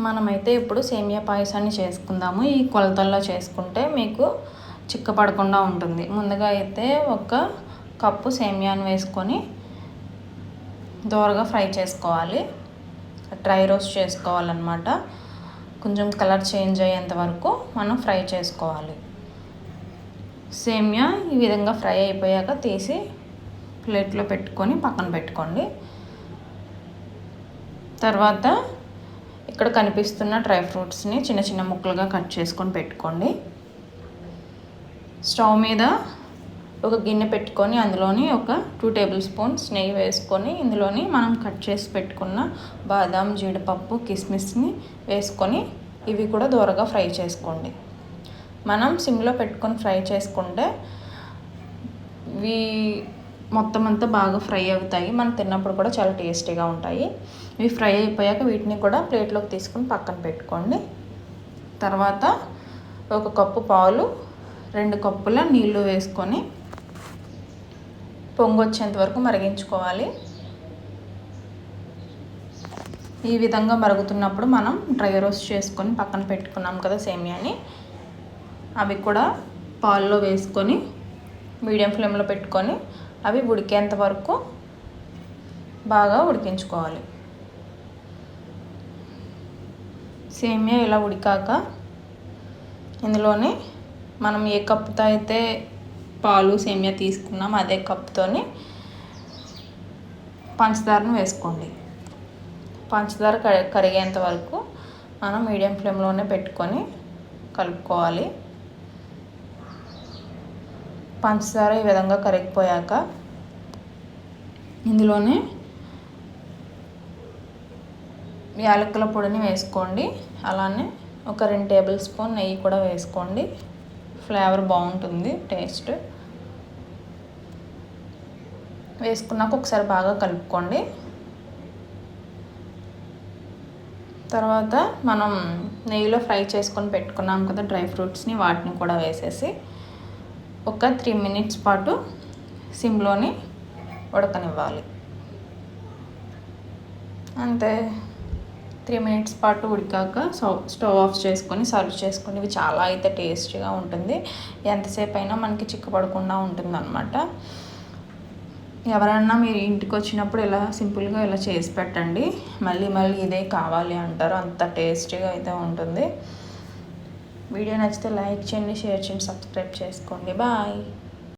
మనమైతే ఇప్పుడు సేమియా పాయసాన్ని చేసుకుందాము. ఈ కొలతల్లో చేసుకుంటే మీకు చిక్కపడకుండా ఉంటుంది. ముందుగా అయితే ఒక కప్పు సేమియాని వేసుకొని దోరగా ఫ్రై చేసుకోవాలి. డ్రై రోస్ట్ చేసుకోవాలన్నమాట. కొంచెం కలర్ చేంజ్ అయ్యేంత వరకు మనం ఫ్రై చేసుకోవాలి. సేమియా ఈ విధంగా ఫ్రై అయిపోయాక తీసి ప్లేట్లో పెట్టుకొని పక్కన పెట్టుకోండి. తర్వాత ఇక్కడ కనిపిస్తున్న డ్రై ఫ్రూట్స్ని చిన్న చిన్న ముక్కలుగా కట్ చేసుకొని పెట్టుకోండి. స్టవ్ మీద ఒక గిన్నె పెట్టుకొని అందులోని ఒక 2 టేబుల్ స్పూన్స్ నెయ్యి వేసుకొని ఇందులోని మనం కట్ చేసి పెట్టుకున్న బాదం, జీడిపప్పు, కిస్మిస్ని వేసుకొని ఇవి కూడా దోరగా ఫ్రై చేసుకోండి. మనం సిమ్లో పెట్టుకొని ఫ్రై చేసుకుంటే ఇవి మొత్తం అంతా బాగా ఫ్రై అవుతాయి. మనం తిన్నప్పుడు కూడా చాలా టేస్టీగా ఉంటాయి. ఇవి ఫ్రై అయిపోయాక వీటిని కూడా ప్లేట్లోకి తీసుకొని పక్కన పెట్టుకోండి. తర్వాత ఒక కప్పు పాలు, 2 కప్పుల నీళ్లు వేసుకొని పొంగు వచ్చేంత వరకు మరిగించుకోవాలి. ఈ విధంగా మరుగుతున్నప్పుడు మనం డ్రై రోస్ట్ చేసుకొని పక్కన పెట్టుకున్నాం కదా సేమియాని, అవి కూడా పాల్లో వేసుకొని మీడియం ఫ్లేమ్లో పెట్టుకొని అవి ఉడికేంత వరకు బాగా ఉడికించుకోవాలి. సేమియా ఇలా ఉడికాక ఇందులోనే మనం ఏ కప్పుతో అయితే పాలు సేమియా తీసుకున్నాం అదే కప్పుతోని పంచదారను వేసుకోండి. పంచదార కరిగేంత వరకు మనం మీడియం ఫ్లేమ్లోనే పెట్టుకొని కలుపుకోవాలి. పంచదార ఈ విధంగా కరిగిపోయాక ఇందులోనే యాలకుల పొడిని వేసుకోండి. అలానే ఒక 2 టేబుల్ స్పూన్ నెయ్యి కూడా వేసుకోండి. ఫ్లేవర్ బాగుంటుంది, టేస్ట్. వేసుకున్నాక ఒకసారి బాగా కలుపుకోండి. తర్వాత మనం నెయ్యిలో ఫ్రై చేసుకొని పెట్టుకున్నాం కదా డ్రై ఫ్రూట్స్ని, వాటిని కూడా వేసేసి ఒక 3 మినిట్స్ పాటు సిమ్లోని ఉడకనివ్వాలి. అంతే. 3 మినిట్స్ పాటు ఉడికాక స్టవ్ ఆఫ్ చేసుకొని సర్వ్ చేసుకొని ఇవి చాలా అయితే టేస్టీగా ఉంటుంది. ఎంతసేపు అయినా మనకి చిక్కపడకుండా ఉంటుంది అన్నమాట. ఎవరైనా మీరు ఇంటికి వచ్చినప్పుడు ఇలా సింపుల్గా ఇలా చేసి పెట్టండి. మళ్ళీ ఇదే కావాలి అంటారు, అంత టేస్టీగా అయితే ఉంటుంది. వీడియో నచ్చితే లైక్ చేయండి, షేర్ చేయండి, సబ్స్క్రైబ్ చేసుకోండి. బాయ్.